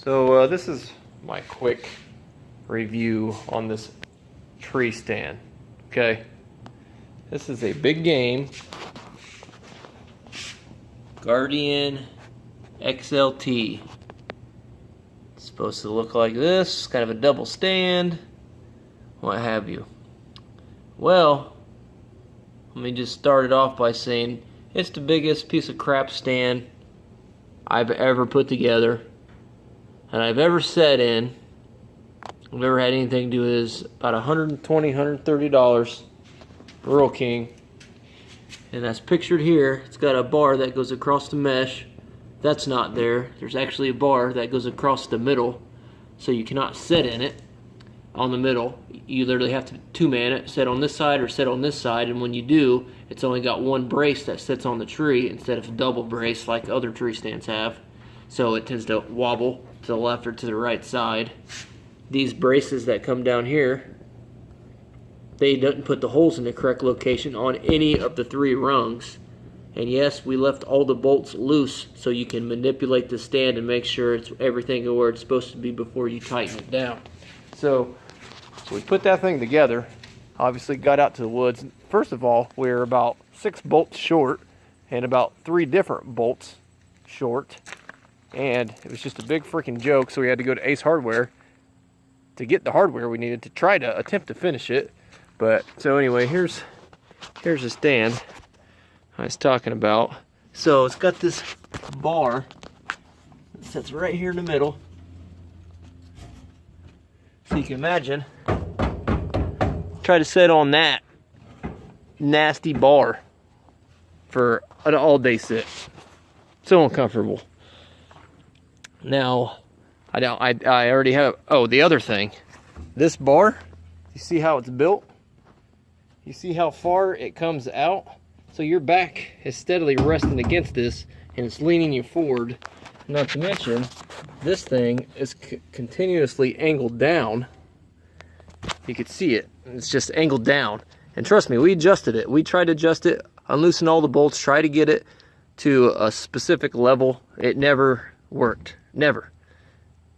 So this is my quick review on this tree stand. Okay, this is a big game Game XLT. It's supposed to look like this, kind of a double stand, what have you. Well, let me just start it off by saying it's the biggest piece of crap stand I've ever put together and I've ever sat in. I've ever had anything to do is about $120, $130. Rural King. And that's pictured here. It's got a bar that goes across the mesh. That's not there. There's actually a bar that goes across the middle, so you cannot sit in it on the middle. You literally have to two-man it, sit on this side or sit on this side, and when you do, it's only got one brace that sits on the tree instead of a double brace like other tree stands have. So it tends to wobble to the left or to the right side. These braces that come down here, they didn't put the holes in the correct location on any of the three rungs. And yes, we left all the bolts loose so you can manipulate the stand and make sure it's everything where it's supposed to be before you tighten it down. So we put that thing together, obviously got out to the woods. First of all, we're about 6 bolts short and about 3 different bolts short. And it was just a big freaking joke, so we had to go to Ace Hardware to get the hardware we needed to try to attempt to finish it. But so anyway, here's the stand I was talking about. So it's got this bar that sits right here in the middle. So you can imagine, try to sit on that nasty bar for an all-day sit. So uncomfortable. Now, I already have, oh, the other thing, this bar, you see how it's built? You see how far it comes out? So your back is steadily resting against this and it's leaning you forward. Not to mention, this thing is continuously angled down. You can see it, it's just angled down. And trust me, we adjusted it. We tried to adjust it, unloosen all the bolts, try to get it to a specific level. It never worked, never.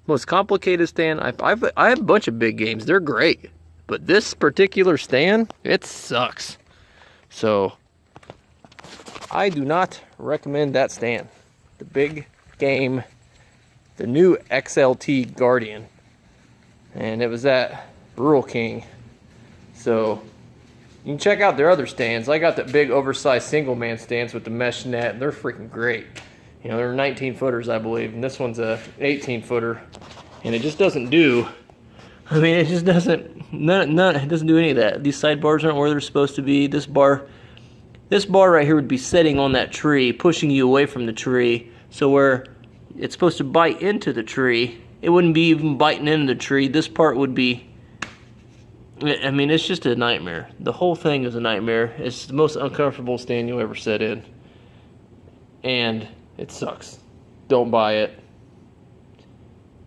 Most complicated stand, I have a bunch of big games, they're great. But this particular stand, it sucks. So, I do not recommend that stand. The big game, the new XLT Guardian. And it was at Rural King. So, you can check out their other stands. I got the big oversized single man stands with the mesh net. And they're freaking great. You know, they're 19 footers, I believe. And this one's a 18 footer. And it just doesn't do, I mean, it just doesn't, it doesn't do any of that. These sidebars aren't where they're supposed to be. This bar right here would be sitting on that tree, pushing you away from the tree. So where it's supposed to bite into the tree, it wouldn't be even biting into the tree. This part would be, I mean, it's just a nightmare. The whole thing is a nightmare. It's the most uncomfortable stand you'll ever sit in. And it sucks. Don't buy it.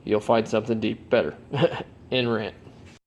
You'll find something better in rent.